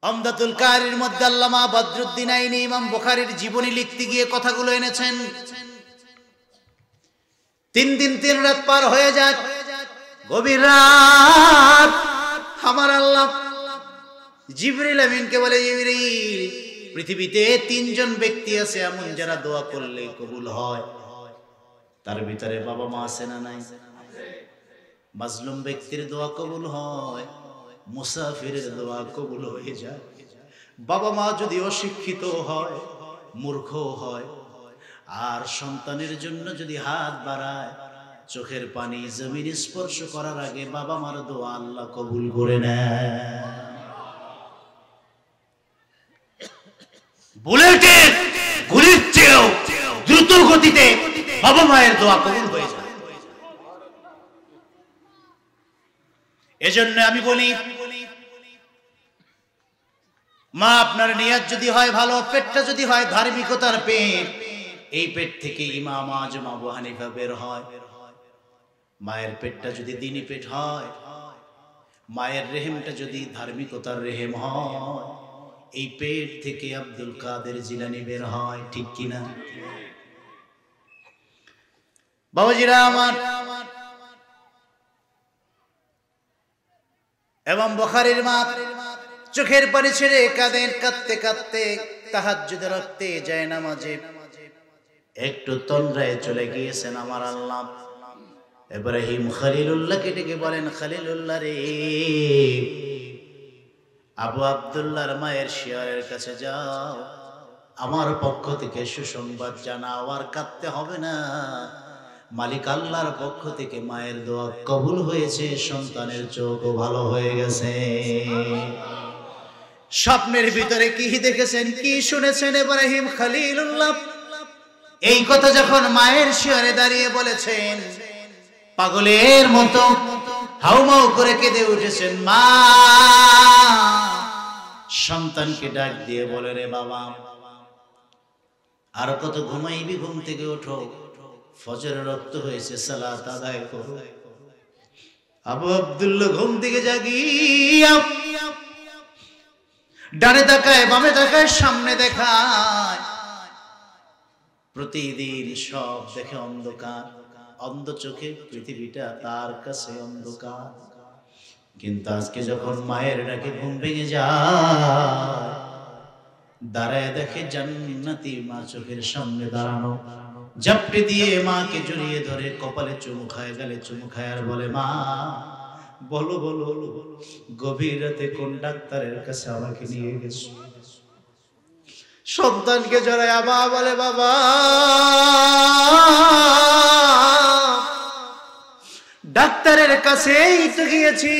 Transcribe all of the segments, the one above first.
আমদাতুল কারির মধ্যে আল্লামা বদরুদ্দিন আইনি ইমাম বুখারীর জীবনী লিখতে গিয়ে কথাগুলো এনেছেন। 3 দিন 3 রাত পার হয়ে যায়। গভীর রাত আমার আল্লাহ জিবরিল আমিনকে বলে, জিবরিল, পৃথিবীতে 3 জন ব্যক্তি আছে এমন যারা দোয়া করলে কবুল হয়। তার ভিতরে বাবা মা আছে না নাই? মাজলুম ব্যক্তির দোয়া কবুল হয়, মুসাফিরের দোয়া কবুল হয়ে যায়। বাবা মা যদি অশিক্ষিত হয়, মূর্খ হয়, আর সন্তানের জন্য যদি হাত বাড়ায়, চোখের পানি জমিন স্পর্শ করার আগে বাবা মার দোয়া আল্লাহ কবুল করে নেয়। বুলেটের গুলির চেয়েও দ্রুত গতিতে বাবা মায়ের দোয়া কবুল হয়ে যায়। এজন্য আমি বলি, মা আপনার নিয়ত যদি হয় ভালো, পেটটা যদি হয় ধার্মিকতার পেট, এই পেট থেকে ইমাম আজম আবু হানিফা বের হয়। মায়ের পেটটা যদি দ্বীনি পেট হয়, মায়ের রেহেমটা যদি ধার্মিকতার রেহেম হয়, এই পেট থেকে আব্দুল কাদের জিলানী বের হয়। ঠিক কিনা বাবাজিরা আমার? এবং বুখারীর মা চোখের পানি ছেড়ে কাঁদেন, কাঁদতে কাঁদতে তাহাজ্জুদে রাখতে যায় নামাজে একটু তন্দ্রায় চলে গিয়েছেন আমার আল্লাহ। ইব্রাহিম খলিলুল্লাহকে ডেকে বলেন, খলিলুল্লাহ রে, আবু আব্দুল্লাহর মায়ের শিয়রের কাছে যাও, আমার পক্ষ থেকে সুসংবাদ জানাও, আর কাঁদতে হবে না। মালিক আল্লাহর পক্ষ থেকে মায়ের দোয়া কবুল হয়েছে, সন্তানের চোখও ভালো হয়ে গেছে। স্বপ্নের ভিতরে কি দেখেছেন, কি শুনেছেন ইব্রাহিম খলিলুল্লাহ? এই কথা যখন মায়ের শিয়রে দাঁড়িয়ে বলেছেন, পাগলের মতো হাউমাউ করে কেঁদে উঠেছেন। মা সন্তানকে ডাক দিয়ে বলে, রে বাবা, আর কত ঘুমাইবি? ঘুম থেকে ওঠো, ফজরের রক্ত হয়েছে, সালাত আদায় করো। আবু আব্দুল্লাহ ঘুম থেকে জাগিয়া ডানে তাকায়, বামে তাকায়, সামনে দেখায়, প্রতিদিন সব দেখে অন্ধকার। অন্ধ চোখে পৃথিবীটা তার কাছে অন্ধকার। কিন্তু আজকে যখন মায়ের ডাকে ঘুম ভেঙে যায়, দাঁড়ায় দেখে জান্নাতি মা চোখের সামনে দাঁড়ানো। জাপটে দিয়ে মাকে জড়িয়ে ধরে কপালে চুমু খায়, গালে চুমু খায়, আর বলে, মা বলো বলো, গভীর রাতে কোন ডাক্তারের কাছে আমাকে নিয়ে গেছো? সন্তানকে জড়ায় মা বলে, বাবা ডাক্তারের কাছেই তো গিয়েছি,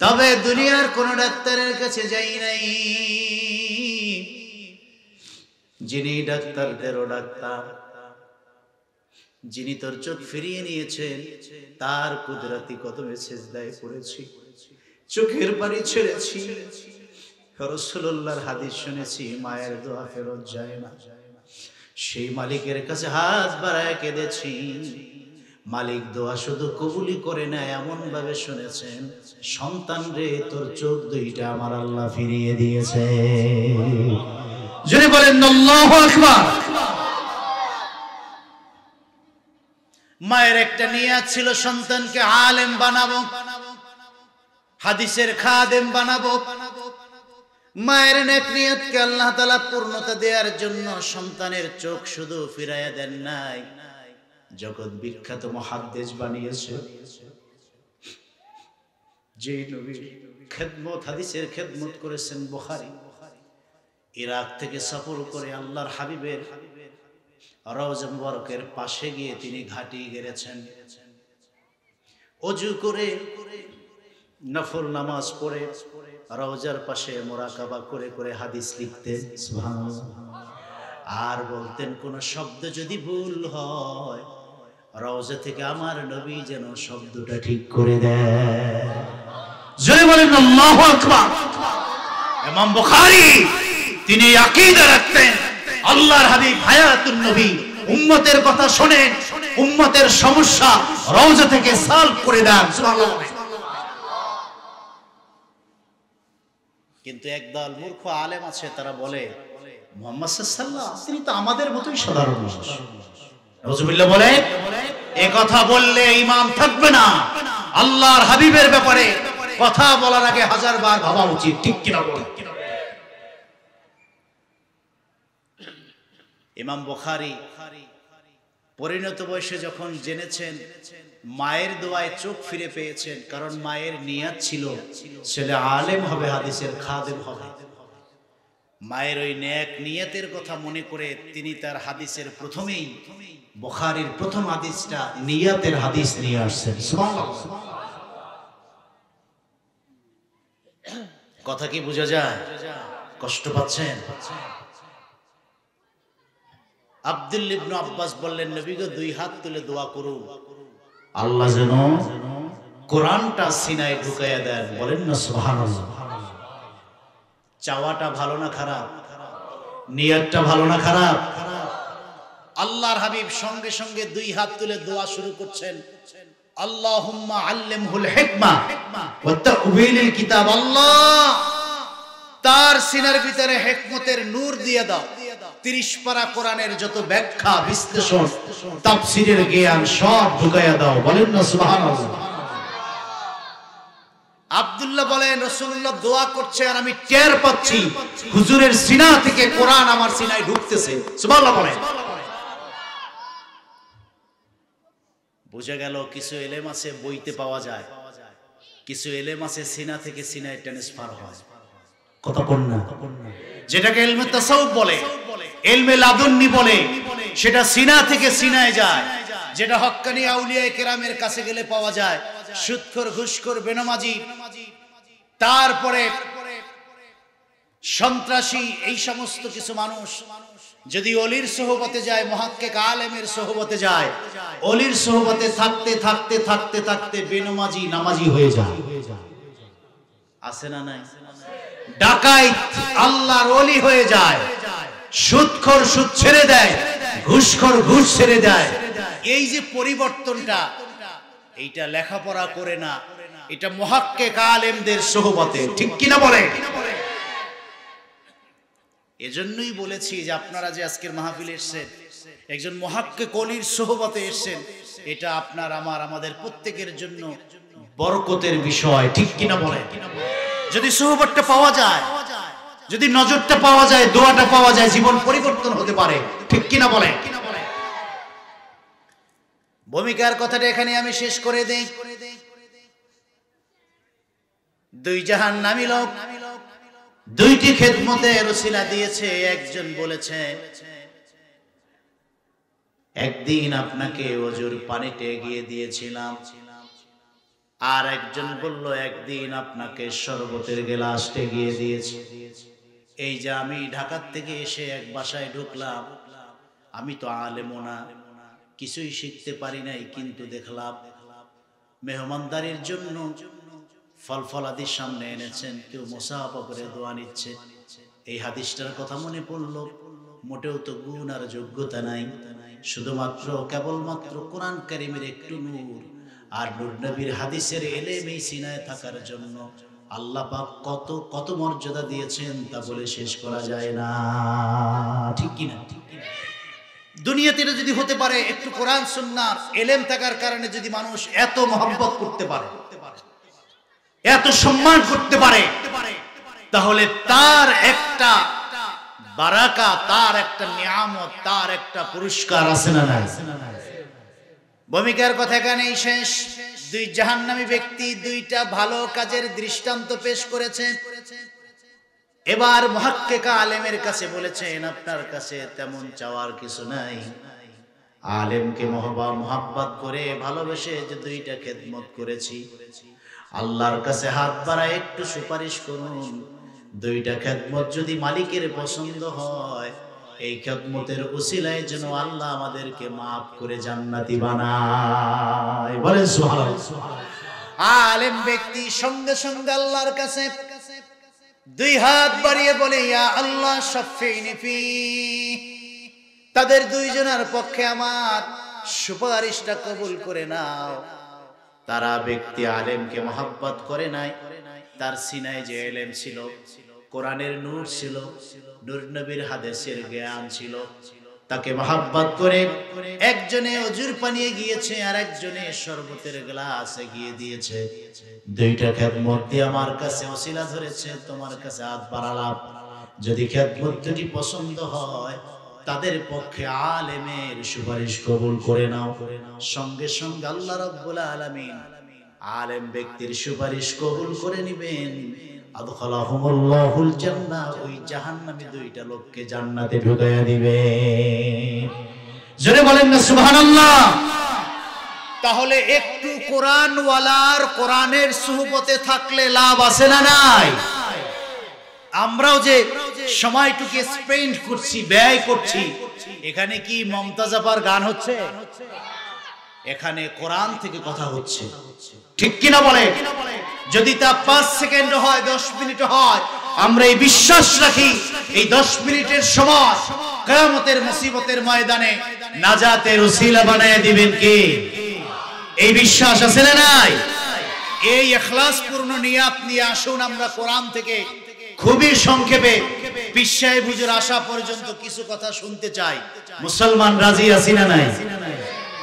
তবে দুনিয়ার কোন ডাক্তারের কাছে যাই নাই। যিনি ডাক্তারদেরও ডাক্তার, যিনি তোর চোখ ফিরিয়ে নিয়েছেন, তার কুদরতি কদমে সিজদায় পড়েছি, চোখের পানি ছেড়েছি। রাসূলুল্লাহর হাদিস শুনেছি, মায়ের দোয়া ফেরত যায় না। সেই মালিকের কাছে হাত বাড়ায় কেঁদেছি। মালিক দোয়া শুধু কবুলই করে না, এমন ভাবে শুনেছেন, সন্তান রে, তোর চোখ দুইটা আমার আল্লাহ ফিরিয়ে দিয়েছে। জোরে বলেন আল্লাহু আকবার। মায়ের একটা নিয়ত ছিল, সন্তানকে আলেম বানাবো, হাদিসের খাদেম বানাবো। মায়ের নেক নিয়তকে আল্লাহ তাআলা পূর্ণতা দেওয়ার জন্য সন্তানের চোখ শুধু ফিরাইয়া দেন নাই, জগৎ বিখ্যাত মুহাদ্দিস বানিয়েছে। যে নবী খেদমত, হাদিসের খেদমত করেছেন বুখারী, ইরাক থেকে সফর করে আল্লাহর হাবিবের রওজা মুবারকের পাশে গিয়ে তিনি ঘাটি গেড়েছেন। ওযু করে নফল নামাজ পড়ে রওজার পাশে মুরাকাবা করে করে হাদিস লিখতেন, সুবহানাল্লাহ। আর বলতেন, কোন শব্দ যদি ভুল হয়, রওজা থেকে আমার নবী যেন শব্দটা ঠিক করে দেয়। জয় বলেন আল্লাহু আকবার। ইমাম বুখারী তিনি আকীদা রাখতেন, আল্লাহর হাবিব হায়াতুন নবী, উম্মতের কথা শোনেন, উম্মতের সমস্যা রওজা থেকে সলভ করে দেন। সুবহানাল্লাহ। কিন্তু একদল মূর্খ আলেম আছে, তারা বলে মুহাম্মদ সাল্লাল্লাহু আলাইহি ওয়াসাল্লাম তিনি তো আমাদের মতোই সাধারণ মানুষ। রাসূলুল্লাহ বলে এই কথা বললে ঈমান থাকবে না। আল্লাহর হাবিবের ব্যাপারে কথা বলার আগে 1000 বার ভাবা উচিত, ঠিক কিনা বলেন? ইমাম বুখারী পরিণত বয়সে যখন জেনেছেন, মায়ের দোয়ায় চোখ ফিরে পেয়েছেন, কারণ মায়ের নিয়ত ছিল ছেলে আলেম হবে, হাদিসের খাদেম হবে। মায়ের ওই নেক নিয়তের কথা মনে করে তিনি তার হাদিসের প্রথমেই বুখারীর প্রথম হাদিসটা নিয়তের হাদিস নিয়ে আসছেন। সুবহানাল্লাহ। কথা কি বোঝা যায়? কষ্ট পাচ্ছেন? আব্দুল্লাহ ইবনে আব্বাস বললেন, নবী গো 2 হাত তুলে দোয়া করুন, আল্লাহ যেন কোরআনটা সিনায় ঢুকাইয়া দেন। বলেন না সুবহানাল্লাহ। চাওয়াটা ভালো না খারাপ? নিয়তটা ভালো না খারাপ? আল্লাহর হাবিব সঙ্গে সঙ্গে 2 হাত তুলে দোয়া শুরু করছেন, আল্লাহুম্মা আল্লিমহুল হিকমা ওয়া তা'উবিলিল কিতাব। আল্লাহ তার সিনার ভিতরে হিকমতের নূর দিয়ে দাও, 30 পারা কোরআনের যত ব্যাখ্যা, বিশ্লেষণ, তাফসীরের জ্ঞান সব ঢুকাইয়া দাও। বলেন না সুবহানাল্লাহ। আব্দুল্লাহ বলেন, রাসূলুল্লাহ দোয়া করছে আর আমি টের পাচ্ছি হুজুরের সিনা থেকে কোরআন আমার সিনায় ঢুকতেছে। সুবহানাল্লাহ বলেন। বোঝা গেল কিছু এলেম আছে বইতে পাওয়া যায়, কিছু এলেম আছে সিনা থেকে সিনায় ট্রান্সফার হয়। কথা কোন না? যেটাকে ইলমে তাসাউফ বলে, ইলমে লাদুন্নি বলে, সেটা সিনা থেকে সিনায় যায়। যেটা হক্কানি আউলিয়া কেরামের কাছে গেলে পাওয়া যায়। সুদখোর, ঘুষখোর, বেনামাজি, তারপরে সন্ত্রাসী, এই সমস্ত কিছু মানুষ যদি অলির সোহবতে যায়, মুহাক্কিক আলেমের সোহবতে যায়, অলির সোহবতে থাকতে থাকতে থাকতে থাকতে বেনামাজি নামাজি হয়ে যায়। আছে না নাই? ডাকাইত আল্লাহর ওলি হয়ে যায়, সুদখোর সুদ ছেড়ে দেয়, ঘুষখোর ঘুষ ছেড়ে দেয়। এই যে পরিবর্তনটা, এইটা লেখাপড়া করে না, এটা মুহাক্কিক আলেমদের সোহবতে, ঠিক কিনা বলে? এজন্যই বলেছি যে আপনারা যে আজকের মাহফিলে এসেছেন, একজন মুহাক্কিক ওলির সোহবতে এসেছেন, এটা আপনার আমার আমাদের প্রত্যেকের জন্য বরকতের বিষয়, ঠিক কিনা বলে? যদি সোহবতটা পাওয়া যায়, যদি নজরটা পাওয়া যায়, দোয়াটা পাওয়া যায়, জীবন পরিবর্তন হতে পারে, ঠিক কিনা বলে? ভূমিকার কথাটা এখানে আমি শেষ করে দেই। 2 জাহান্নামী লোক 2টি খেদমতের ওসিলা দিয়েছে। একজন বলেছে, একদিন আপনাকে ওজুর পানিতে এগিয়ে দিয়েছিলাম। আর একজন বলল, একদিন আপনাকে শরবতের গ্লাসটা এগিয়ে দিয়েছি। এই যে আমি ঢাকার থেকে এসে এক বাসায় ঢুকলাম, আমি তো আলেমও না, কিছুই শিখতে পারি নাই, কিন্তু দেখলাম মেহমানদারির জন্য ফল ফলাদির সামনে এনেছেন, কেউ মুসাফা করে দোয়া নিচ্ছে। এই হাদিসটার কথা মনে পড়ল, মোটেও তো গুণ আর যোগ্যতা নাই, শুধুমাত্র কেবলমাত্র কোরআন কারীমের একটু নূর আর নূর নবীর হাদিসের এলেম এই সিনায় থাকার জন্য আল্লাহ পাক কত কত মর্যাদা দিয়েছেন তা বলে শেষ করা যায় না, ঠিক কিনা? দুনিয়াতে এটা যদি হতে পারে, একটু কোরআন সুন্নাহর এলেম থাকার কারণে যদি মানুষ এত মহব্বত করতে পারে, এত সম্মান করতে পারে, তাহলে তার একটা বারাকা, তার একটা নিয়ামত, তার একটা পুরস্কার আছে না নাই? ভূমিকার কথা এখানেই শেষ। 2 জাহান্নামী ব্যক্তি 2টা ভালো কাজের দৃষ্টান্ত পেশ করেছে। এবার মুহাক্কিক আলেমের কাছে বলেছেন, আপনার কাছে তেমন চাওয়ার কিছু নাই। আলেমকে মোহাব্বত করে ভালোবেসে যে 2টা খেদমত করেছি, আল্লাহর কাছে হাত বাড়ায় একটু সুপারিশ করুন। 2টা খেদমত যদি মালিকের পছন্দ হয়, এই খেদমতের উসিলায় যেন আল্লাহ আমাদেরকে মাফ করে জান্নাতি বানায়। বলেন সুবহানাল্লাহ। আলেম ব্যক্তি সঙ্গে সঙ্গে আল্লাহর কাছে 2 হাত বাড়িয়ে বলে, ইয়া আল্লাহ শাফিনি ফি, তাদের 2 জনের পক্ষে আমার সুপারিশটা কবুল করে নাও। তারা ব্যক্তি আলেমকে মহব্বত করে নাই, তার সিনায় যে এলেম ছিল কোরআনের নূর ছিল, নূর নবীর হাদিসের জ্ঞান ছিল। তাকে মহব্বত করে একজনে অজুর পানিয়ে গিয়েছে আর একজনে শরবতের গ্লাসে গিয়ে দিয়েছে। দুইটা খেদমত দিয়ে আমার কাছে ওসিলা ধরেছে, তোমার কাছে হাত বাড়ালাম। যদি খেদমত দুটি পছন্দ হয় তাদের পক্ষে আলেমের সুপারিশ কবুল করে নাও। সঙ্গে সঙ্গে আল্লাহ রাব্বুল আলামিন আলেম ব্যক্তির সুপারিশ কবুল করে নিবেন। আদখালাহুমুল্লাহুল জান্নাহ, ওই জাহান্নামী দুইটা লোককে জান্নাতে ঢুকাইয়া দিবেন। জোরে বলেন না সুবহানাল্লাহ। তাহলে একটু কোরআনওয়ালার কোরআনের সুহবতে থাকলে লাভ আছে না নাই? আমরাও যে সময়টুকু স্পেন্ড করছি, ব্যয় করছি, এখানে কি মমতাজ আপার গান হচ্ছে? এখানে কোরআন থেকে কথা হচ্ছে, ঠিক কিনা বলে? যদি তা 5 সেকেন্ড হয়, 10 মিনিট হয়, আমরা এই বিশ্বাস রাখি এই 10 মিনিটের সময় কিয়ামতের মুসিবতের ময়দানে নাজাতের উসিলা বানায় দিবেন কে? এই বিশ্বাস আছে না নাই? এই ইখলাসপূর্ণ নিয়াত নিয়ে আসুন আমরা কোরআন থেকে খুবই সংক্ষেপে পীর সাহেব হুজুর আসা পর্যন্ত কিছু কথা শুনতে চাই। মুসলমান রাজি আছি না নাই?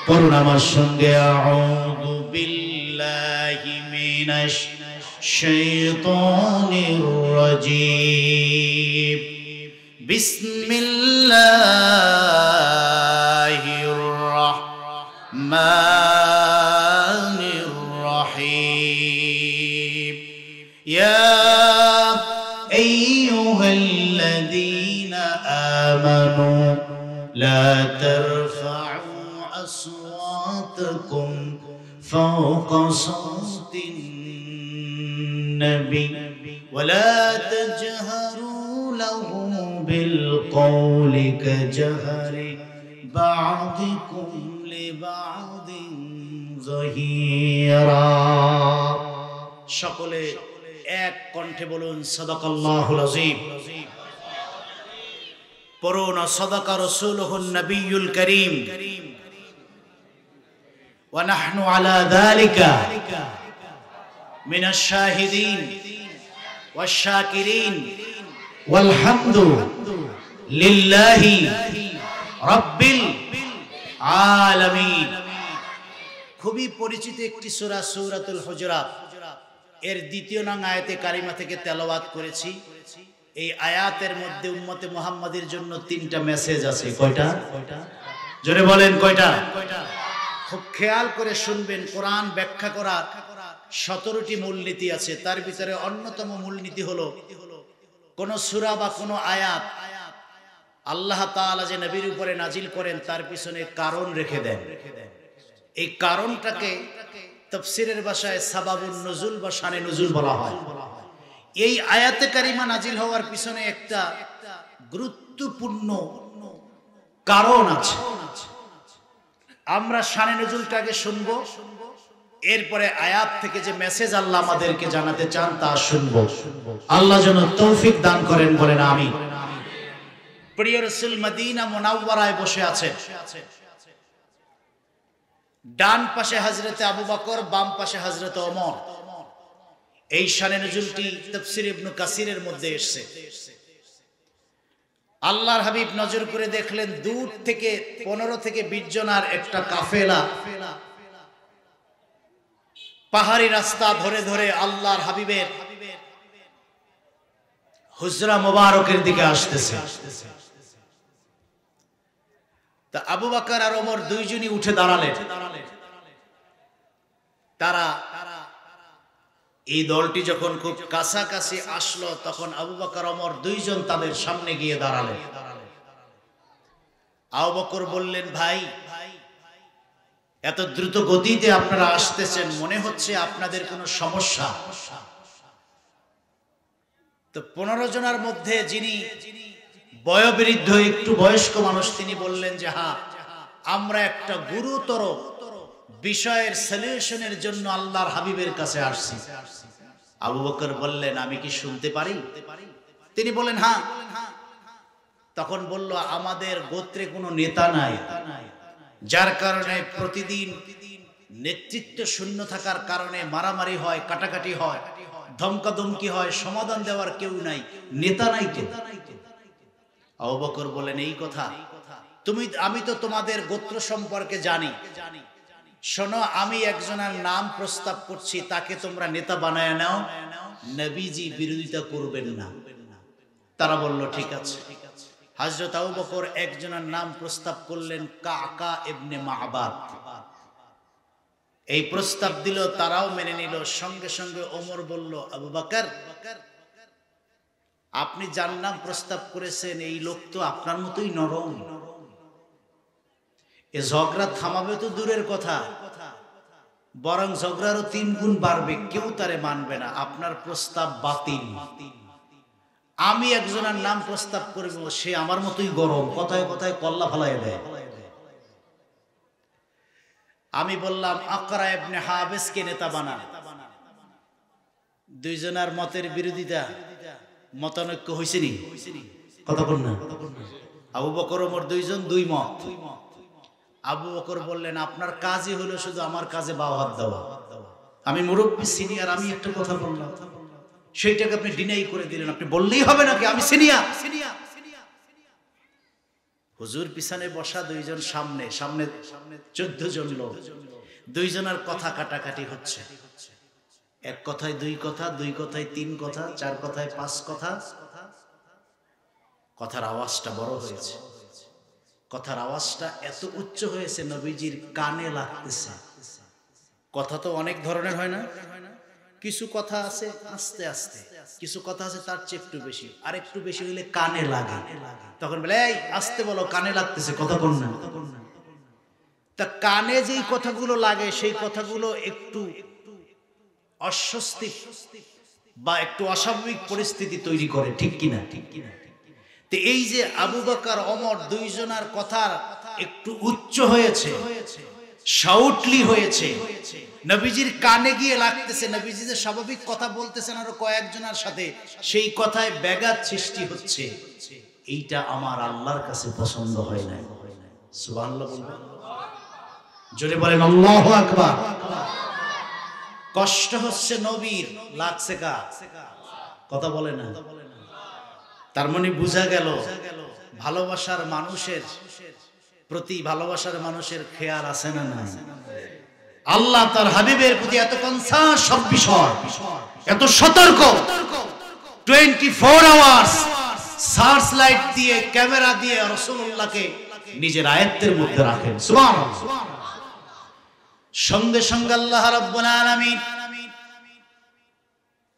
পড়ুন আমার সঙ্গে, আউযু বিল্লাহি মিনাশ শাইতানির রাজীম, বিসমিল্লাহির রাহমানির রাহিম। ইয়া আইয়ুহাল্লাযীনা আমানু লা তারফা'উ أصواتكم فوق صوت النبي ولا تجهروا له بالقول كجهر بعضكم لبعض ظهيرا। সকলে এক কণ্ঠে বলুন সাদাকাল্লাহুল আযীম। পড়ুন, সাদাকা রাসূলুহুন নবিয়্যুল কারীম ওয়া নাহনু আলা যালিকা মিনাশ শাহিদিন ওয়াশ শাকিরিন ওয়াল হামদু লিল্লাহি রাব্বিল আলামিন। খুবই পরিচিত একটি সূরা, সূরাতুল হুজুরাত, এর 2 নং আয়াতে কারিমা থেকে তেলাওয়াত করেছি। এই আয়াতের মধ্যে উম্মতে মুহাম্মাদের জন্য 3টা মেসেজ আছে। কয়টা? জোরে বলেন কয়টা? খুব খেয়াল করে শুনবেন। কোরআন ব্যাখ্যা করার 17টি মূলনীতি আছে। তার ভিতরে অন্যতম মূলনীতি হলো কোন সূরা বা কোন আয়াত আল্লাহ তাআলা যে নবীর উপরে নাজিল করেন তার পিছনে কারণ রেখে দেন। এই কারণটাকে তাফসীরের ভাষায় সাবাবুন নুজুল বা শানে নুজুল বলা হয়। এই আয়াতে কারিমা নাজিল হওয়ার পিছনে একটা গুরুত্বপূর্ণ কারণ আছে। আমরা শানে নুজুলটাকে শুনবো, এরপরে আয়াত থেকে যে মেসেজ আল্লাহ আমাদেরকে জানাতে চান তা শুনবো। আল্লাহ যেন তৌফিক দান করেন, বলেন আমিন। প্রিয় রাসূল মদিনা মুনাওয়ারায় বসে আছেন। ডান পাশে হযরতে আবু বকর, বাম পাশে হযরতে ওমর। এই শানে নুজুলটি তাফসীর ইবনে কাসিরের মধ্যে এসেছে। আল্লাহর হাবিব নজর করে দেখলেন দূর থেকে 15 থেকে 20 জনের একটা কাফেলা পাহাড়ি রাস্তা ধরে ধরে আল্লাহর হাবিবের হুজরা মোবারকের দিকে আসতেছে। তা আবু বকর আর ওমর দুইজনই উঠে দাঁড়ালেন। তারা এই দলটি যখন খুব কাছাকাছি আসলো তখন আবু বকর ওমর দুইজন তাদের সামনে গিয়ে দাঁড়ালেন। আবু বকর বললেন, ভাই, এত দ্রুত গতিতে আপনারা আসতেছেন, মনে হচ্ছে আপনাদের কোনো সমস্যা। তো 15 জনের মধ্যে যিনি বয়োবৃদ্ধ একটু বয়স্ক মানুষ তিনি বললেন যে হ্যাঁ, আমরা একটা গুরুতর বিষয়ের সলিউশনের জন্য আল্লাহর হাবিবের কাছে আসছি। আবু বকর বললেন, আমি কি শুনতে পারি? তিনি বললেন হ্যাঁ। তখন বলল, আমাদের গোত্রে কোনো নেতা নাই, যার কারণে প্রতিদিন নেতৃত্ব শূন্য থাকার কারণে মারামারি হয়, কাটাকাটি হয়, ধমকাধমকি হয়, সমাধান দেওয়ার কেউ নাই, নেতা নাই তো। আবু বকর বলেন, এই কথা আমি তো তোমাদের গোত্র সম্পর্কে জানি, শোনো আমি একজনের নাম প্রস্তাব করছি, তাকে তোমরা নেতা বানায় নাও, নবীজি বিরোধিতা করবেন না। তারা বলল ঠিক আছে। হযরত আবু বকর একজনের নাম প্রস্তাব করলেন, কাকা ইবনে মা'বাদ। এই প্রস্তাব দিল, তারাও মেনে নিল। সঙ্গে সঙ্গে ওমর বলল, আবু বকর, আপনি যার নাম প্রস্তাব করেছেন এই লোক তো আপনার মতোই নরম, এ ঝগড়া থামাবে তো দূরের কথা, বরং ঝগড়ারও 3 গুণ বাড়বে, কেউ তারে মানবে না, আপনার প্রস্তাব বাতিল। আমি একজনের নাম প্রস্তাব করব, সে আমার মতোই গরম, কথায় কথায় কল্লা ফালাই দেয়। আমি বললাম, আকরা ইবনে হাবিসকে নেতা বানান। দুইজনের মতের বিরোধিতা, মতানৈক্য হয়েছে নি? কথা বল না। আবু বকর ওমর দুইজন, দুই মত। আবু বকর বললেন, আপনার কাজই হলো শুধু আমার কাজে বাওয়াত দেওয়া। আমি মুরব্বী, সিনিয়র, আমি একটা কথা বললাম, সেইটাকে আপনি ডিনাই করে দিলেন। আপনি বললেই হবে নাকি আমি সিনিয়র? হুজুর পিছনে বসা, দুইজন সামনে, সামনে 14 জন লোক, দুইজনের কথা কাটাকাটি হচ্ছে। এক কথায় 2 কথা, 2 কথায় 3 কথা, 4 কথায় 5 কথা। কথার আওয়াজটা বড় হয়েছে, কথার আওয়াজটা এত উচ্চ হয়েছে নবীজির কানে লাগতেছে। কথা তো অনেক ধরনের হয় না, কিছু কথা আছে আস্তে আস্তে, কিছু কথা আছে তার চেয়ে একটু বেশি, আর একটু বেশি হইলে কানে লাগে। তখন বলে, এই আস্তে বলো, কানে লাগতেছে, কথা বল না। তা কানে যেই কথাগুলো লাগে সেই কথাগুলো একটু অস্বস্তি বা একটু অস্বাভাবিক পরিস্থিতি তৈরি করে, ঠিক কিনা? তো এই যে আবু বকর ওমর দুইজনের কথা একটু উচ্চ হয়েছে, শাউটলি হয়েছে, নবীজির কানে গিয়ে লাগতেছে, নবীজি যে স্বাভাবিক কথা বলতেছেন আরো কয়েকজনের সাথে, সেই কথায় ব্যাঘাত সৃষ্টি হচ্ছে। এইটা আমার আল্লাহর কাছে পছন্দ হয় না। সুবহানাল্লাহ বলবেন, জোরে বলেন আল্লাহু আকবার। কষ্ট হচ্ছে নবীর, লাগছে কার? কথা বলে না। তার মানে বোঝা গেল ভালোবাসার মানুষের প্রতি, ভালোবাসার মানুষের খেয়াল আছে না নাই? আল্লাহ তার হাবিবের প্রতি এত কনসাস, সব বিষয় এত সতর্ক, 24 আওয়ার্স সার্চ লাইট দিয়ে, ক্যামেরা দিয়ে রাসূলুল্লাহকে নিজের আয়াতের মধ্যে রাখেন। সুবহানাল্লাহ। সঙ্গে সঙ্গে আল্লাহ রাব্বুল আলামিন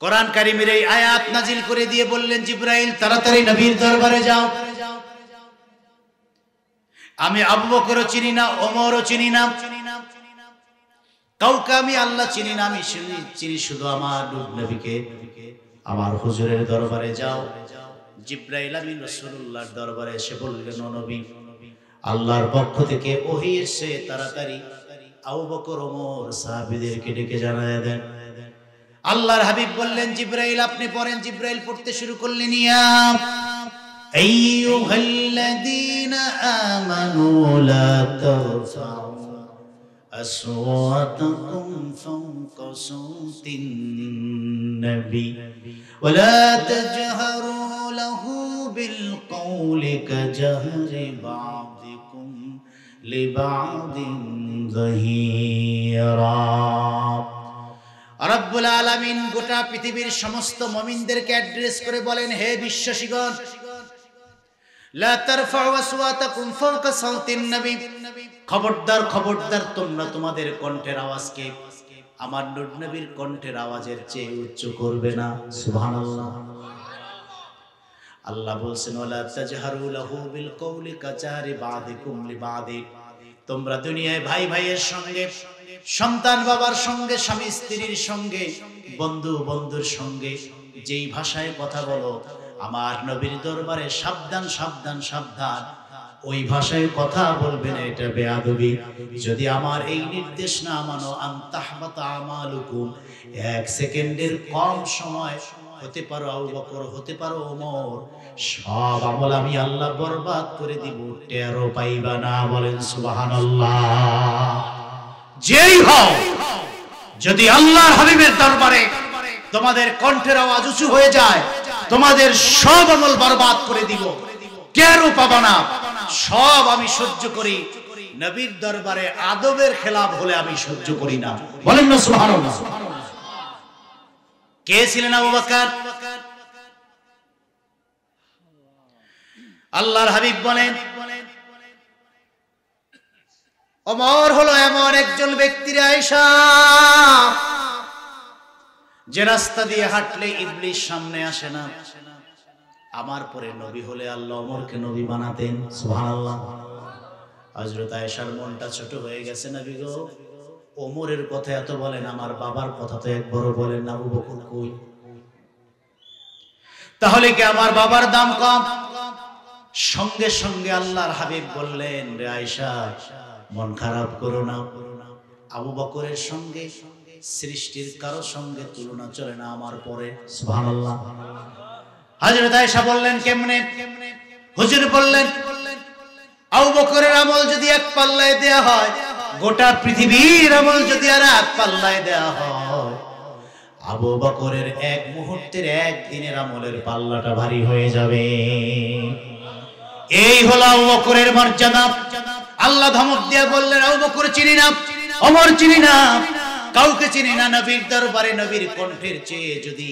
কোরআন কারীমের এই আয়াত নাজিল করে দিয়ে বললেন, জিবরাইল তাড়াতাড়ি নবীর দরবারে যাও। আমি আবু বকরও চিনি না, ওমরও চিনি না, কাউকে আমি আল্লাহ চিনি না, আমি চিনি শুধু আমার নবীকে। আমার হুজুরের দরবারে যাও। জিবরাইল আমিন রাসূলুল্লাহর দরবারে এসে বললেন, ও নবী, আল্লাহর পক্ষ থেকে ওহী এসেছে, তাড়াতাড়ি আবু বকর ওমর সাহাবীদেরকে ডেকে জানায় দেন। আল্লাহর হাবিব বললেন, জিবরাইল আপনি পড়েন। জিবরাইল পড়তে শুরু করলেন, ইয়া আইয়ুহাল্লাযীনা আমানু লা তারফাউ আসওয়াতাকুম ফাওকা সাওতিন নবী ওয়া লা তাজহারু লাহু বিল কওলি কাজহরি বা'দিকুম লিবা'দিন যাহিরা। রব্বুল আলামিন গোটা পৃথিবীর সমস্ত মুমিনদেরকে অ্যাড্রেস করে বলেন, হে বিশ্বাসীগণ, লা তারফাউ আসওয়াতাকুম ফাওকা সাওতিন নবী, খবরদার খবরদার, তোমরা তোমাদের কণ্ঠের আওয়াজকে আমার নূর নবীর কণ্ঠের আওয়াজের চেয়ে উচ্চ করবে না। সুবহানাল্লাহ। আল্লাহ বলছেন, ওয়ালা তাজহারু লাহু বিল কওলি কাজারি বা'দিকুম লিবা'দিক, তোমরা দুনিয়ায় ভাই ভাইয়ের সঙ্গে, সন্তান বাবার সঙ্গে, স্বামী স্ত্রীর সঙ্গে, বন্ধু বন্ধুর সঙ্গে যেই ভাষায় কথা বলো, আমার নবীর দরবারে সাবধান সাবধান সাবধান, ওই ভাষায় কথা বলবে না, এটা বেয়াদবি। যদি আমার এই নির্দেশ না মানো, আনতাহবাতা আমালুকুম, 1 সেকেন্ডের কম সময় হতে পারো আবু বকর, হতে পারো ওমর, সব আমল আমি আল্লাহ বরবাদ করে দিব, টেরও পাইবা না। বলেন সুবহানাল্লাহ। যেই হও, যদি আল্লাহর হাবিবের দরবারে তোমাদের কণ্ঠের আওয়াজ উঁচু হয়ে যায়, তোমাদের সব আমল বরবাদ করে দিব, কেউ পাবা না, সব আমি সহ্য করি। নবীর দরবারে আদবের খেলাফ হলে আমি সহ্য করি না। বলেন না সুবহানাল্লাহ। কে ছিলেন আবু বকর? আল্লাহর হাবিব বলেন, ওমর হলো এমন একজন ব্যক্তি আয়েশা, যে রাস্তা দিয়ে হাঁটলে ইবলিস সামনে আসে না। আমার পরে নবী হলে আল্লাহ ওমরকে নবী বানাতেন। সুবহানাল্লাহ। হযরত আয়েশার মনটা ছোট হয়ে গেছে, নবী গো ওমরের কথা এত বলেন, আমার বাবার কথা তো একবারও বলেন না, আবু বকর কই? তাহলে কি আমার বাবার দাম কম? সঙ্গে সঙ্গে আল্লাহর হাবিব বললেন, রে আয়েশা মন খারাপ করো না, আবু বকরের সঙ্গে সৃষ্টির কারো সঙ্গে তুলনা চলে না আমার পরে। সুবহানাল্লাহ। হযরত আয়েশা বললেন, কেমনে? হুজুর বললেন, আবু বকরের আমল যদি এক পাল্লায় দেয়া হয়, গোটা পৃথিবীর আমল যদি আর এক পাল্লায় দেয়া হয়, আবু বকরের এক মুহূর্তের একদিনের আমলের পাল্লাটা ভারী হয়ে যাবে। এই হলো আবু বকরের মর্যাদা। আল্লাহ ধমক দিয়ে বললেন, আবু বকর চিনি না, ওমর চিনি না, কাউকে চিনি না। নবীর দরবারে নবীর কণ্ঠের চেয়ে যদি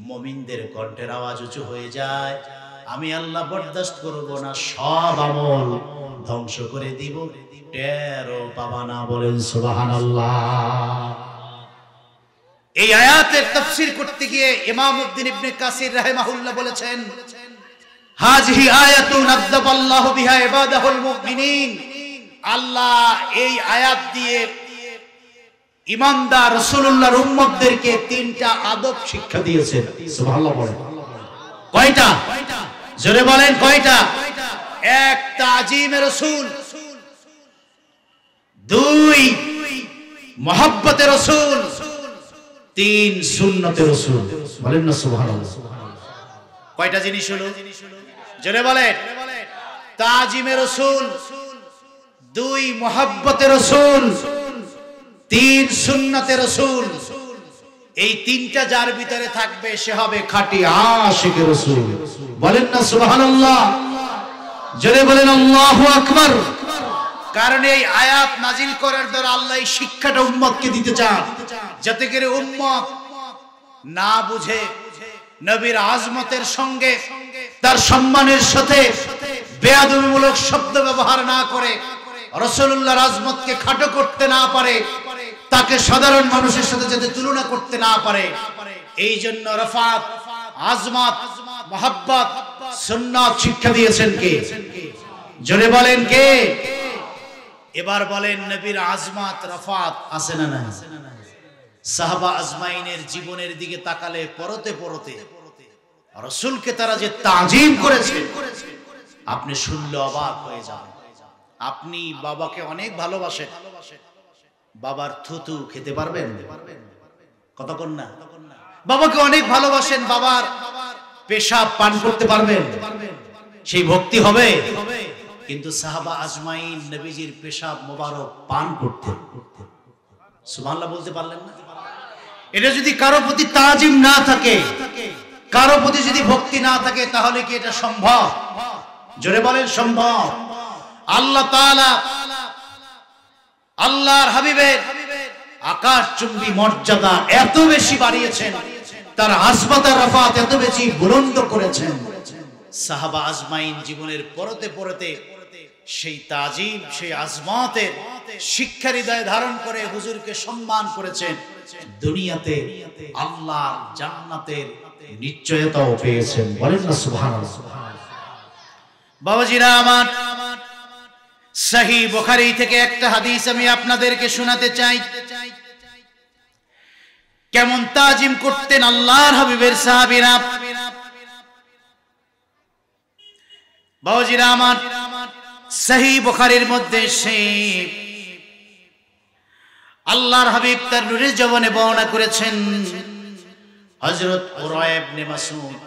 মুমিনদের কণ্ঠের আওয়াজ উঁচু হয়ে যায়, আমি আল্লাহ বরদাস্ত করব না, সব আমল ধ্বংস করে দিব, টেরও পাবা না। বলেন সুবহানাল্লাহ। এই আয়াতের তাফসীর করতে গিয়ে ইমাম উদ্দিন ইবনে কাসির রাহিমাহুল্লাহ বলেছেন, হাযিহি আয়াতুন আযাবাল্লাহু বিহা ইবাদাহুল মুমিনিন। আল্লাহ এই আয়াত দিয়ে ঈমানদার রাসূলুল্লাহর উম্মতদেরকে তিনটা আদব শিক্ষা দিয়েছেন। সুবহানাল্লাহ। বলেন কয়টা? জোরে বলেন কয়টা? এক, তাজিমে রাসূল; দুই, মুহাব্বতে রাসূল; তিন, সুন্নতে রাসূল। বলেন না সুবহানাল্লাহ। কয়টা জিনিস হলো? জোরে বলেন। তাজিমে রাসূল, দুই, মুহাব্বতে রাসূল, তিন, সুন্নতে রাসূল। এই তিনটা যার ভিতরে থাকবে সে হবে খাঁটি আশিক রাসূল। বলেন না সুবহানাল্লাহ। জোরে বলেন আল্লাহু আকবার। কারণ এই আয়াত নাজিল করার দ্বারা আল্লাহ এই শিক্ষাটা উম্মতকে দিতে চান, যাতে করে উম্মত না বুঝে নবীর আজমতের সঙ্গে তার সম্মানের সাথে বেয়াদবিমূলক শব্দ ব্যবহার না করে, রাসূলুল্লাহর আজমতকে খাটো করতে না পারে, তাকে সাধারণ মানুষের সাথে যাতে তুলনা করতে না পারে। এই জন্য রফাত, আজমত, মুহাব্বত, সুন্নাত শিক্ষা দিয়েছেন কে? জোরে বলেন কে? এবার বলেন, নবীর আজমত, রফাত আছে না নাই? সাহাবা আজমাইনের জীবনের দিকে তাকালে পরতে পরতে রাসূলকে তারা যে তাজিম করেছে, আপনি শুনলে অবাক হয়ে যাবেন। আপনি বাবাকে অনেক ভালোবাসেন, বাবার থুতু খেতে পারবেন? কতক্ষণ না? বাবাকে অনেক ভালোবাসেন, বাবার পেশাব পান করতে পারবেন? সেই ভক্তি হবে? কিন্তু সাহাবা আজমাইন নবীজির পেশাব মোবারক পান করতেন। সুবহানাল্লাহ বলতে পারলেন না? এটা যদি কারো প্রতি তাজিম না থাকে, কারো প্রতি যদি ভক্তি না থাকে, তাহলে কি এটা সম্ভব? জোরে বলেন সম্ভব। আল্লাহ তাআলা আল্লাহর হাবিবের আকাশচুম্বী মর্যাদা এত বেশি বাড়িয়েছেন, তার আজমত আর রফাত এত বেশি বুলন্দ করেছেন। সাহাবা আজমাইন জীবনের পরতে পরতে সেই তাজিম, সেই আজমতের শিক্ষা হৃদয়ে ধারণ করে হুজুরকে সম্মান করেছেন। দুনিয়াতে আল্লাহর জান্নাতের নিশ্চয়তাও পেয়েছেন। বলেন না সুবহানাল্লাহ। বাবাজিরা আমার, সহিহ বুখারী থেকে একটা হাদিস আমি আপনাদেরকে শোনাতে চাই। কেমন তাজিম করতেন আল্লাহর হাবিবের সাহাবীরা। বাবাজিরা আমার, সহিহ বুখারীর মধ্যে সেই আল্লাহর হাবিব তার নূরের জবানে বর্ণনা করেছেন, হযরত উরওয়া ইবনে মাসউদ,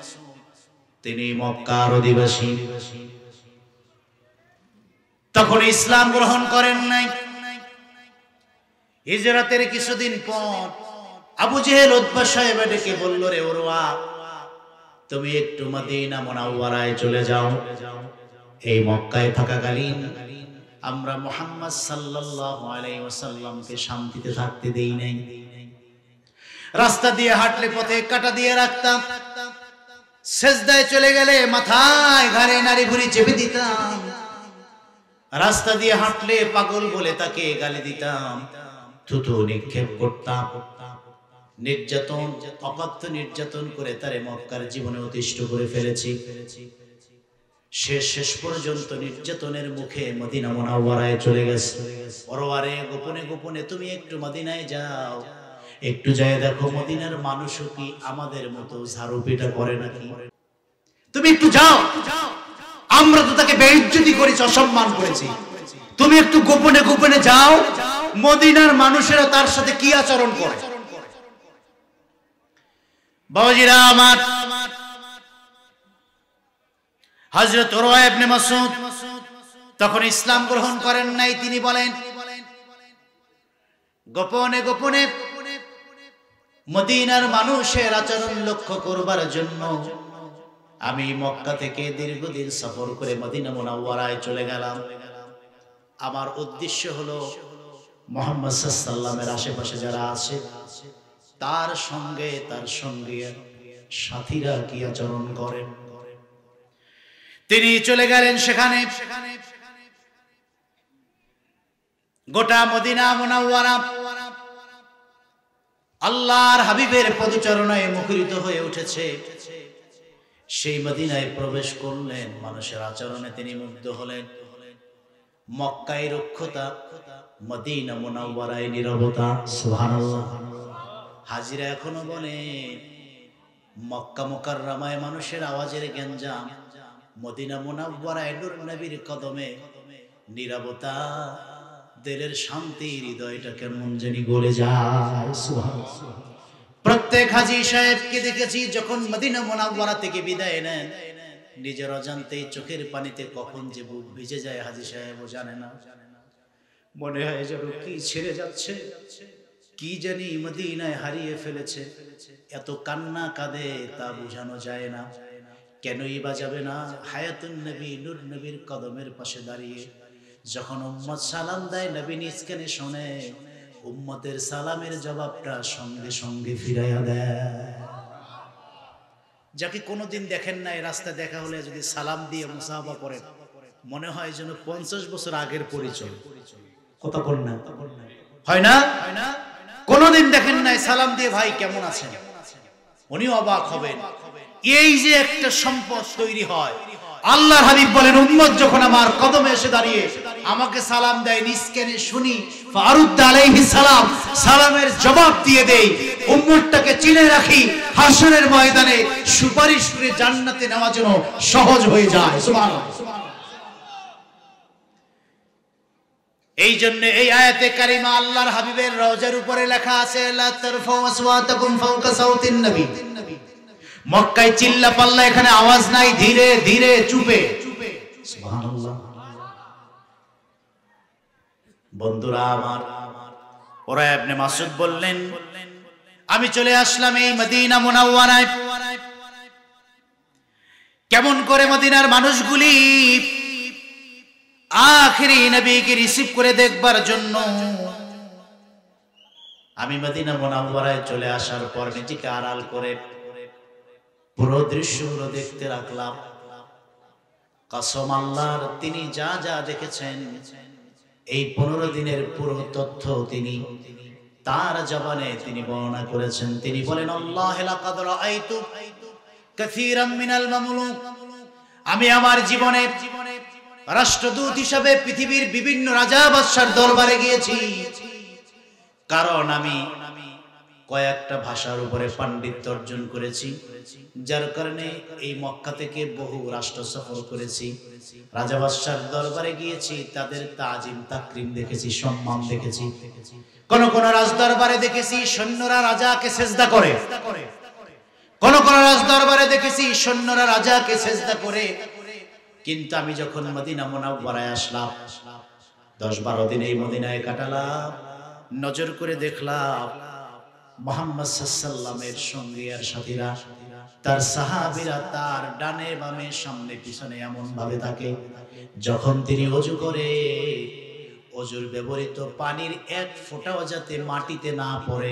তিনি মক্কার অধিবাসী, তখন ইসলাম গ্রহণ করেন নাই। হিজরতের কিছুদিন পর আবু জেহেল উতবা সাহেব ডেকে বলল, রে ওরওয়া, তুমি একটু মদিনা মুনাওয়ারায় চলে যাও। এই মক্কায় থাকাকালীন আমরা মুহাম্মদ সাল্লাল্লাহু আলাইহি ওয়াসাল্লামকে শান্তিতে থাকতে দেই নাই। রাস্তা দিয়ে হাঁটলে পথে কাঁটা দিয়ে রাখতাম, সেজদায় চলে গেলে মাথায় ঘাড়ে নাড়ি ভুড়ি চেপে দিতাম, রাস্তা দিয়ে হাঁটলে পাগল বলে তাকে গালি দিতাম, থুতু নিক্ষেপ করতাম। নির্যাতন, অকথ্য নির্যাতন করে তারে মক্কার জীবনে অতিষ্ঠ করে ফেলেছি। শেষ পর্যন্ত নির্যাতনের মুখে মদিনা মুনাওয়ারায় চলে গেছে। পরওয়ারে গোপনে গোপনে তুমি একটু মদিনায় যাও, একটু যায় দেখো মদিনার মানুষও কি আমাদের মতো ঝাড়ু পিটা করে নাকি। তুমি একটু যাও, আমরা তো তাকে বেইজ্জতি করেছি, অসম্মান করেছি। তুমি একটু গোপনে গোপনে যাও, মদিনার মানুষেরা তার সাথে কি আচরণ করে। বাবাজিরা আমার, হযরত উরওয়া ইবনে মাসউদ তখন ইসলাম গ্রহণ করেন নাই। তিনি বলেন, গোপনে গোপনে মদিনার মানুষের আচরণ লক্ষ্য করবার জন্য আমি মক্কা থেকে দীর্ঘদিন সফর করে মদিনা মুনাওয়ারায় চলে গেলাম। আমার উদ্দেশ্য হলো মুহাম্মদ সাল্লাল্লাহু আলাইহি ওয়াসাল্লামের আশেপাশে যারা আছে তার সঙ্গে সাথীরা কি আচরণ করেন। তিনি চলে গেলেন সেখানে। গোটা মদিনা মুনাওয়ারা আল্লাহর হাবিবের পদচারণায় মুখরিত হয়ে উঠেছে। সেই মদিনায় প্রবেশ করলেন, মানুষের আচরণে তিনি মুগ্ধ হলেন। মক্কায় রুক্ষতা, মদিনা মুনাওয়ারায় নীরবতা। সুবহানাল্লাহ। হাজিরা এখনো বলে, মক্কা মুকাররমায় মানুষের আওয়াজের গ্যাঞ্জাম, মদিনা মুনাওয়ারায় নূর নবীর কদমে নীরবতা, দিলের শান্তি, হৃদয়টা কেমন জানি গলে যায়। সুবহানাল্লাহ। প্রত্যেক হাজী সাহেবকে দেখেছি যখন মদিনা মুনাওয়ারা থেকে বিদায় নেন, নিজের অজান্তেই চোখের পানিতে কখন যে বুক ভিজে যায় হাজী সাহেবও জানে না। মনে হয় যেন কি ছেড়ে যাচ্ছে, কি জানি মদিনায় হারিয়ে ফেলেছে। এত কান্না কাঁদে তা বোঝানো যায় না। কেনই বা যাবে না হায়াতুন নবী নূর নবীর কদমের পাশে দাঁড়িয়ে। যখন উম্মত সালাম দেয়, নবী নিজ কানে শোনে, উম্মতের সালামের জবাবটা সঙ্গে সঙ্গে ফিরাইয়া দেয়। যাকে কোনোদিন দেখেন নাই, রাস্তা দেখা হলে যদি সালাম দিয়ে মুসাফা করেন, মনে হয় যেন 50 বছর আগের পরিচয়। কথা বল না, হয় না? কোনোদিন দেখেন নাই, সালাম দিয়ে ভাই কেমন আছেন, উনিও অবাক হবেন। এই যে একটা সম্পদ তৈরি হয়। আল্লাহর হাবিব বলেন, উম্মত যখন আমার কদমে এসে দাঁড়িয়ে আমাকে সালাম দেয়, নিষ্কানে শুনি, ফারুদ আলাইহিস সালাম, সালামের জবাব দিয়ে দেই, উম্মতটাকে চিনে রাখি, হাসরের ময়দানে সুপারিশ করে জান্নাতে নেওয়ার জন্য সহজ হয়ে যায়। সুবহানাল্লাহ। এই জন্য এই আয়াতে কারিমা আল্লাহর হাবিবের রওজার উপরে লেখা আছে, লা তারফাউ আসওয়াতাকুম ফাওকা সাউতিন নবী। মক্কায় চিল্লা পাল্লা, এখানে আওয়াজ নাই, ধীরে ধীরে চুপে। সুবহানাল্লাহ। বন্ধুরা আমার, উরওয়া ইবনে মাসউদ বললেন, আমি চলে আসলাম এই মদিনা মুনাওয়ারায়। কেমন করে মদিনার মানুষগুলি আখিরি নবীকে রিসিভ করে দেখবার জন্য। আমি মদিনা মুনাওয়ারায় চলে আসার পর নিজেকে আড়াল করে পুরো দৃশ্যগুলো দেখতে রাখলাম। কসম আল্লাহর, তিনি যা যা দেখেছেন এই 15 দিনের পুরো তথ্য তিনি তার জবানে তিনি বর্ণনা করেছেন। তিনি বলেন, আল্লাহ লাকাদ রাআইতু কাসীরাম মিনাল মামলুক। আমি আমার জীবনে রাষ্ট্রদূত হিসাবে পৃথিবীর বিভিন্ন রাজা বাদশার দরবারে গিয়েছি, কারণ আমি কয়েকটা ভাষার উপরে পাণ্ডিত্য অর্জন করেছি, যার কারণে এই মক্কা থেকে বহু রাষ্ট্র সফর করেছি, রাজা বাদশার দরবারে গিয়েছি, তাদের তাজিম তাকরিম দেখেছি, সম্মান দেখেছি। কোন কোন রাজ দরবারে দেখেছি সৈন্যরা রাজাকে সেজদা করে, কোন কোন রাজ দরবারে দেখেছি সৈন্যরা রাজাকে সেজদা করে। কিন্তু আমি যখন মদিনা মুনাওয়ারায় আসলাম, 10-12 দিন এই মদিনায় কাটালাম, নজর করে দেখলাম মুহাম্মদ সাল্লাল্লাহু সঙ্গী আর সাথীরা, তার সাহাবীরা তার ডানে বামে সামনে পিছনে এমন ভাবে থাকে, যখন তিনি ওযু করে ওযুর ব্যবহৃত পানির এক ফোঁটাও যাতে মাটিতে না পড়ে,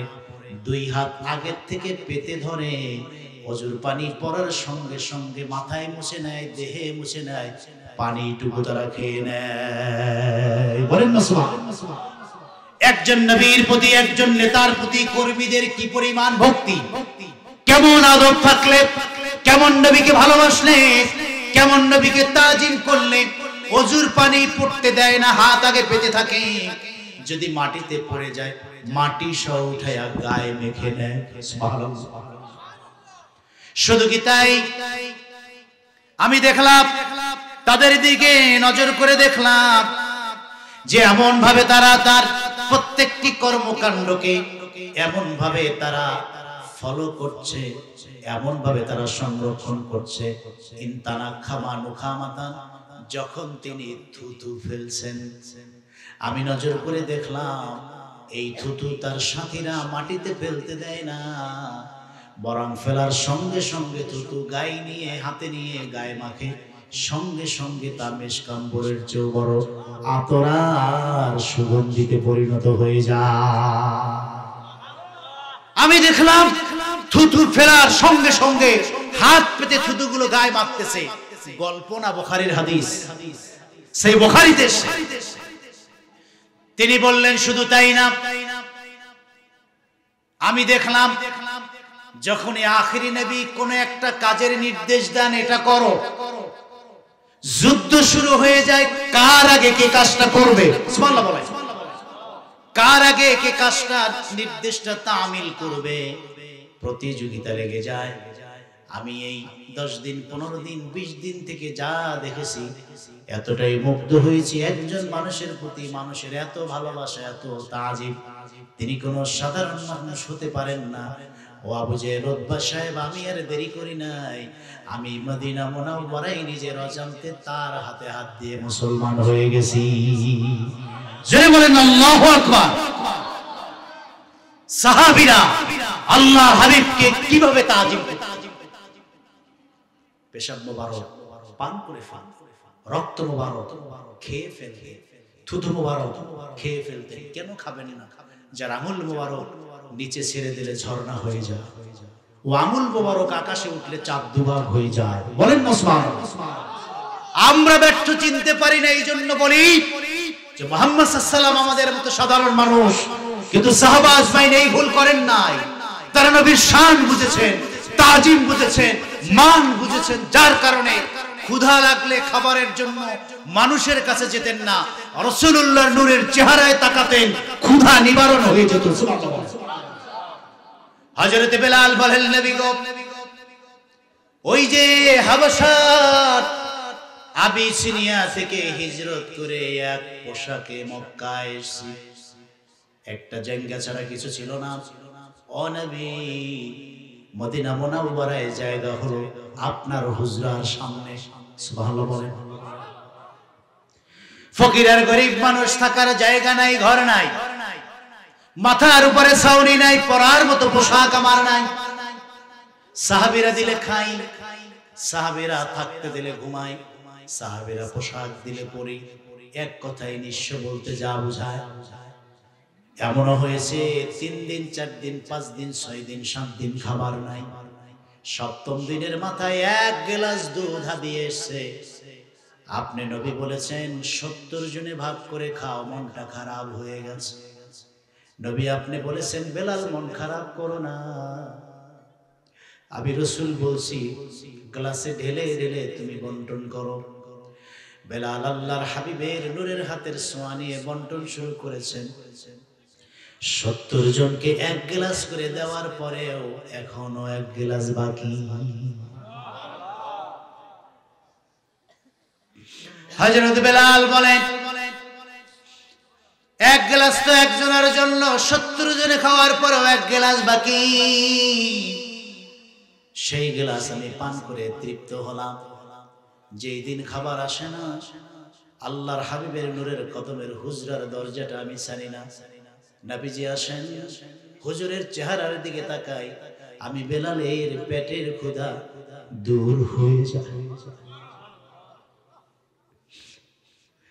দুই হাত আগের থেকে পেতে ধরে ওযুর পানি পড়ার সঙ্গে সঙ্গে মাথায় মুছে নেয়, দেহে মুছে নেয়, পানিটুকু তারা খেয়ে নেয়। বলেন না সুবহানাল্লাহ। একজন নবীর প্রতি, একজন নেতার প্রতি কর্মীদের কি পরিমাণ ভক্তি, কেমন আদব থাকলে, কেমন নবীকে ভালোবাসলে, কেমন নবীকে তাজিম করলে, ওযুর পানি পড়তে দেয় না, হাত আগে পেতে থাকে, যদি মাটিতে পড়ে যায় মাটি সহ উঠায়া গায়ে মেখে নেয়। সুবহানাল্লাহ। শুধু কি তাই, আমি দেখলাম তাদের দিকে নজর করে দেখলাম যে এমন ভাবে তারা তার প্রত্যেকটি কর্মকাণ্ডকে এমন ভাবে তারা ফলো করছে, এমন ভাবে তারা সংরক্ষণ করছে। ইনতানা খামানু খামাতান, যখন তিনি থুতু ফেলছেন, আমি নজর করে দেখলাম এই থুতু তার সাথীরা মাটিতে ফেলতে দেয় না, বরং ফেলার সঙ্গে সঙ্গে থুতু গায়ে নিয়ে, হাতে নিয়ে গায়ে মাখে, সঙ্গে সঙ্গে তা মেশকাম্বরের চেয়েও বড় আতরার সুগন্ধিতে পরিণত হয়ে যায়। আমি দেখলাম থুতু ফেলার সঙ্গে সঙ্গে হাত পেতে থুতুগুলো গায়ে মাখতেছে। গল্প না, বুখারীর হাদিস, সেই বুখারীতে তিনি বললেন শুধু তাই না, আমি দেখলাম যখনই আখিরি নবী কোন একটা কাজের নির্দেশ দেন, এটা করো, যুদ্ধ শুরু হয়ে যায়, কার আগে কে কাজটা করবে, সুবহানাল্লাহ বলে, কার আগে কে কাজটা নির্দেশটা তামিল করবে, প্রতিযোগিতা লেগে যায়। আমি এই 10 দিন 15 দিন 20 দিন থেকে যা দেখেছি, এতটাই মুগ্ধ হয়েছি একজন মানুষের প্রতি, মানুষের এত ভালোবাসা, এত তাজিম, তিনি কোনো সাধারণ মানুষ হতে পারেন না। ও আবু জেহেল উতবা সাহেব, আমি আর দেরি করি নাই, আমি মদিনা মুনাওয়ারায় নিজের অজান্তে তার হাতে হাত দিয়ে মুসলমান হয়ে গেছি। জোরে বলেন আল্লাহু আকবার। সাহাবীরা আল্লাহর হাবিবকে কিভাবে তাজিম করতেন, পেশাব মোবারক পান করে ফেলতেন, রক্ত মোবারক খেয়ে ফেলতেন, থুতু মোবারক খেয়ে ফেলতেন। কেন খাবেন না? যার আঙুল মোবারক নিচে ছেড়ে দিলে ঝর্ণা হয়ে যায়, ও আঙুল মোবারক আকাশে উঠলে চাঁদ দুভাগ হয়ে যায়। বলেন না সুবহানাল্লাহ। আমরা ব্যর্থ চিনতে পারি না, এই জন্য বলি যে মুহাম্মদ সাল্লাল্লাহু আলাইহি ওয়াসাল্লাম আমাদের মতো সাধারণ মানুষ, কিন্তু সাহাবা আজমাইন এই ভুল করেন নাই। তারা নবীর শান বুঝেছেন, তাজিম বুঝেছেন, মান বুঝেছেন, যার কারণে ক্ষুধা লাগলে খাবারের জন্য মানুষের কাছে যেতেন না, রাসূলুল্লাহর নূরের চেহারায় তাকাতেন, ক্ষুধা নিবারণ হয়ে যেত। সুবহানাল্লাহ। হযরত বেলাল বলেন, নবী গো, ওই যে হাবশার আবিসিনিয়া থেকে হিজরত করে এক পোশাকে মক্কায় এসেছি, একটা জায়গা ছাড়া কিছু ছিল না। ও নবী, মদিনা মুনাওয়ারায় জায়গা হলো আপনার হুজরার সামনে। সুবহানাল্লাহ বলেন। ফকির আর গরিব মানুষ থাকার জায়গা নাই, ঘর নাই, মাথার উপরে ছাউনি নাই, পরার মতো পোশাক আমার নাই। সাহাবীরা দিলে খাই, সাহাবীরা থাকতে দিলে ঘুমাই, সাহাবীরা পোশাক দিলে পরি। এক কথায় নিঃস্ব বলতে যা বোঝায়। এমনও হয়েছে 3 দিন 4 দিন 5 দিন 6 দিন 7 দিন খাবার নাই। সপ্তম দিনের মাথায় 1 গ্লাস দুধ হাদিয়ে এসেছে। আপনি নবী বলেছেন 70 জনে ভাগ করে খাও, মনটা খারাপ হয়ে গেছে। নবী আপনি বলেছেন বেলাল মন খারাপ করো না, আমি রাসূল বলছি গ্লাসে ঢেলে ঢেলে তুমি বন্টন করো। বেলাল আল্লাহর হাবিবের নূরের হাতের ছোঁয়া নিয়ে বন্টন শুরু করেছেন। 70 জনকে 1 গ্লাস করে দেওয়ার পরেও এখনো 1 গ্লাস বাকি। হযরত বেলাল বলেন, 1 গ্লাস তো একজনের জন্য, 70 জনে খাওয়ার পরেও 1 গ্লাস বাকি। সেই গ্লাস আমি পান করে তৃপ্ত হলাম। যেই দিন খাবার আসে না, আল্লাহর হাবিবের নূরের কদমের হুজরার দরজাটা আমি ছাড়ি না। নবীজি আসেন, হুজুরের চেহারার দিকে তাকাই, আমি বেলালের পেটের ক্ষুধা দূর হয়ে যায়।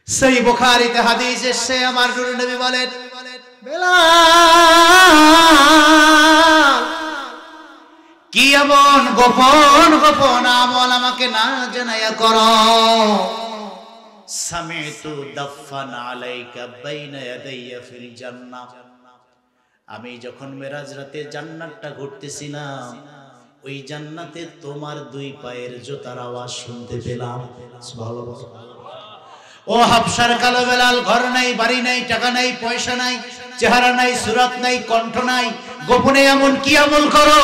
সেই বুখারীতে হাদিস এসেছে, আমার নূর নবী বলেন, বেলাল কি এমন গোপন গোপন আমল আমাকে না জানাইয়া করো? সামিতু দাফান আলাইকা বাইনা ইয়াদাইয়া ফিল জান্নাহ। আমি যখন মেরাজ রাতে জান্নাতটা ঘুরতেছিলাম, ওই জান্নাতে তোমার দুই পায়ের জুতার আওয়াজ শুনতে পেলাম। সুবহানাল্লাহ। ও হাবশার কালো বেলাল, ঘর নাই, বাড়ি নাই, টাকা নাই, পয়সা নাই, চেহারা নাই, সুরাত নাই, কণ্ঠ নাই, গোপনে এমন কি আমল করো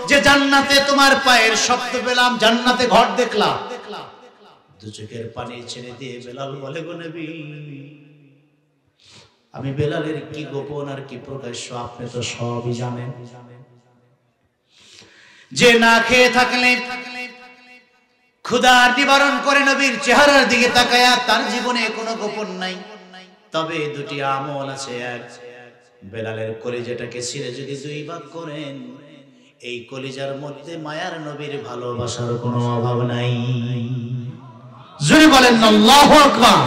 যে জান্নাতে তোমার পায়ের শব্দ পেলাম, জান্নাতে ঘর দেখলাম? দু চোখের পানি ছেড়ে দিয়ে বেলাল বলে, গো নবী, আমি বেলালের কি গোপন আর কি প্রকাশ্য আপনি তো সবই জানেন। যে না খেয়ে থাকলে ক্ষুধার নিবারণ করে নবীর চেহারার দিকে তাকায়া তার জীবনে কোনো গোপন নাই। তবে দুটি আমল আছে। এক, বেলালের কলিজাটাকে ছিঁড়ে যদি দুই ভাগ করেন, এই কলিজার মধ্যে মায়ার নবীর ভালোবাসার কোনো অভাব নাই। জোরে বলেন আল্লাহু আকবার।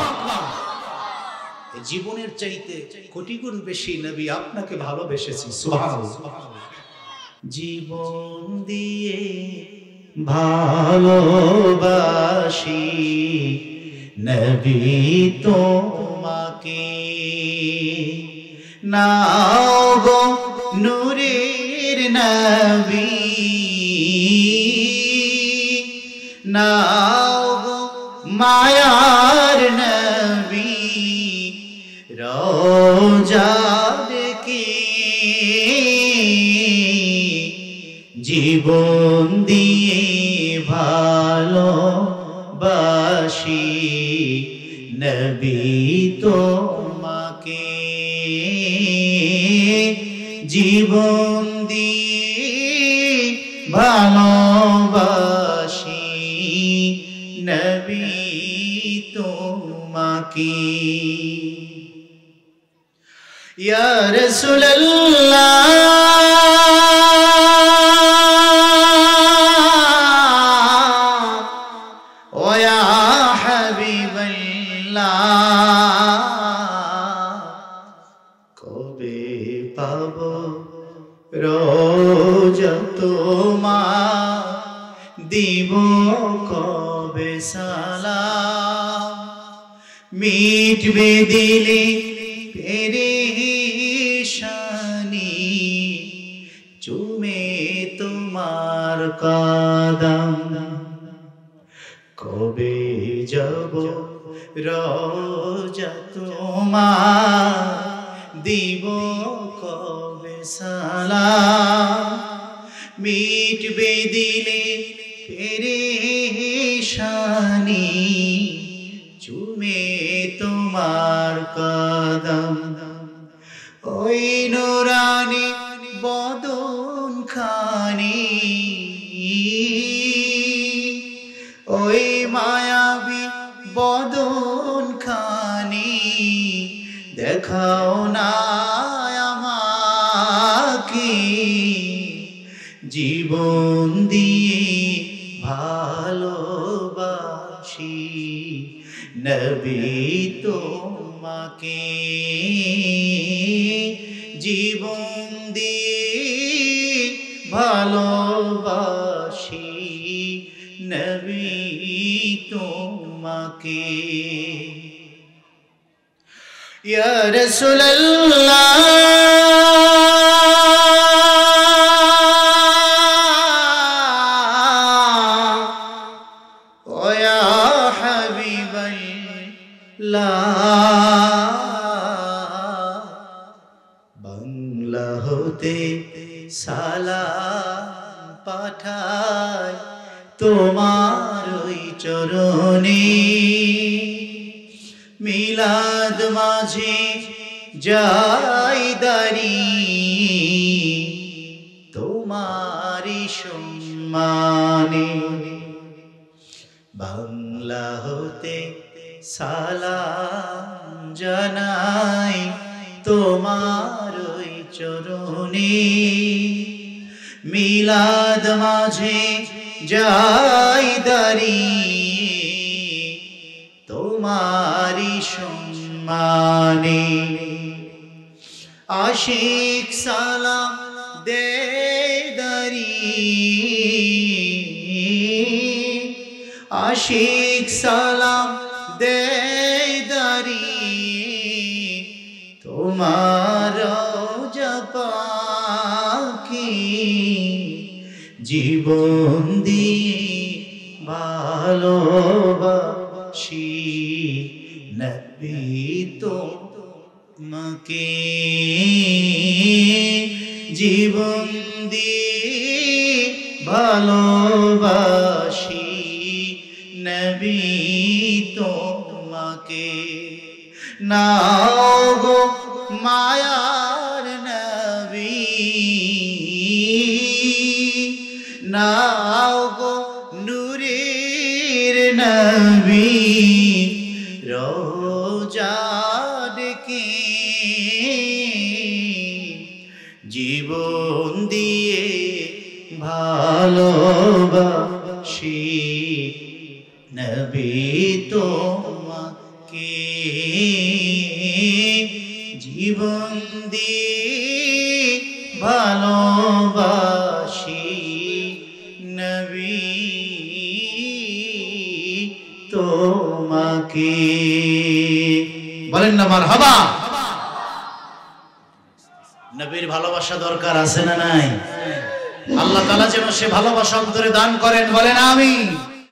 জীবনের চাইতে কোটি গুণ বেশি নবী আপনাকে ভালোবেসেছি। সুবহানাল্লাহ। জীবন দিয়ে ভালোবাসি নবী তোমাকে, নাও গো নূরের নবী, নাও গো মায়ার নবী, রোজা দেখে জীবন দিয়ে ভালোবাসি নবী তোমাকে, জীবন দিয়ে ভালোবাসি নবী তোমাকে। ইয়া রাসূলুল্লাহ, রোজা তোমার দিব কবে সালাম, মিটবে দিলে পেরেশানি, চুমে তোমার কদম, কবে যাব রোজা তোমার দিব কবে সালাম, মিটবে দিলে পেরেশানি, চুমে তোমার কদম, ওই নুরানি বদন খানি, ওই মায়াবী বদন খানি, দেখাও না আমাকে, জীবন দিয়ে ভালোবাসি নবী তোমাকে, জীবন দিয়ে ভালোবাসি নবী তোমাকে। ইয়া রাসূলুল্লাহ, ও ইয়া হাবিবাল্লাহ, বাংলা হতে সালাম পাঠাই তোমার ওই চরণে, মিলাদ মাঝে যাই দাঁড়ি তোমারি সম্মানে, বাংলা হতে সালাম জানাই তোমার ওই চরণে মিলাদ মাঝে যাই দাঁড়িয়ে তোমারি সম্মানে আশিক সালাম দে দাঁড়িয়ে আশিক সালাম দে দাঁড়িয়ে তোমার পাখি জীবন দিয়ে ভালোবাসি নবী তোমাকে জীবন দিয়ে ভালোবাসি নবী তোমাকে নাও গো মায়ার নবী নাও গো নূরের নবী রোজা ডেকে জীবন দিয়ে ভালোবাসি নবী তোমাকে জীবন দিয়ে ভালোবাসি নবী তোমাকে বলেন না মারহাবা নবীর ভালোবাসা দরকার আছে না নাই আল্লাহ তাআলা যেন সে ভালোবাসা অন্তরে দান করেন বলেন আমিন